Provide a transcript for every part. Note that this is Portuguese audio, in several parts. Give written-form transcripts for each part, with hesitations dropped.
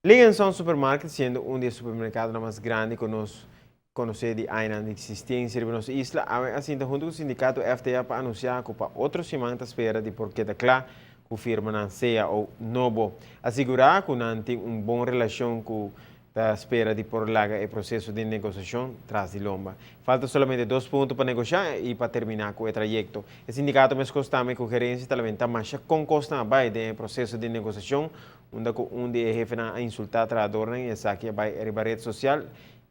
Liganson Supermarket, siendo un de los supermercados más grandes conocer de años de existencia de nuestra isla, así junto con el sindicato FTA para anunciar que para otros semanas espera de por qué da claro que firma não sea o novo, asegurar que não tem uma boa relação com a espera de por larga o processo de negociação tras de lomba. Falta somente 2 pontos para negociar e para terminar com o trajeto. O sindicato me constama que a gerência está mais com consta vai do processo de negociação, onde o jefe a insultar a trabalhadora e saque a rede social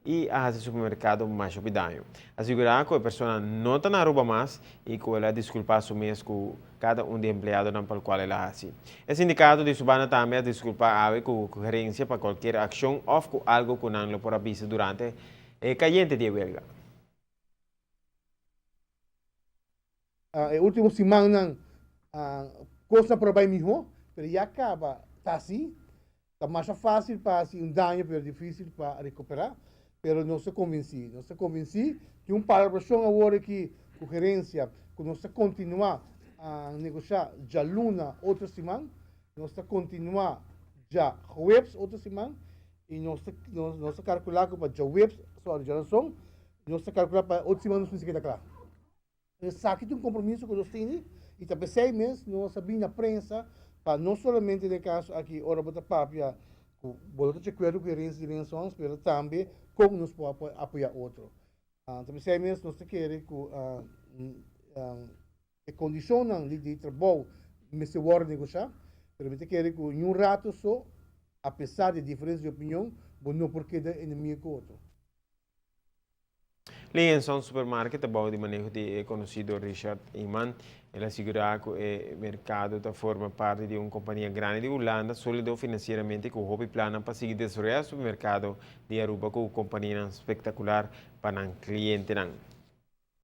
e a supermercado mais opidanho. Assegurar que a pessoa não está na roupa mais e que ela desculpa o mês com cada um de empregado para o qual ela hace. O sindicato de Subana também desculpa a com a gerência para qualquer ação ou com algo que não por aviso durante a caliente de huelga. Última semana, coisa para bem mesmo, mas já acaba, tá assim, tá mais fácil para assim, dano, mas difícil para recuperar. Pero não se convenci que para a pressão agora que a gerência, que não se continuar a negociar já luna outra semana, não se continuar já webs outra semana, e não se calcular para já webs, só a geração, não se calcular para outra semana não se queda claro. Saque de um compromisso que nós temos, e também 6 meses nós sabemos na prensa, para não somente no caso aqui, ora bota papia, bolota de acordo com a gerência de eleições, mas também como nos pode apoiar outro. Também 6 meses nós queremos que condicionam de trabalho, mas se for negociar, mas queremos que em rato só, apesar de diferença de opinião, não porque é inimigo com outro. Liganson Supermarket, a bouw de manejo de conocido Richard Iman, ele assegura que o mercado forma parte de uma companhia grande de Holanda, sólido financeiramente, com o hobby plano para seguir desenvolvendo o mercado de Aruba com uma companhia espetacular para o cliente.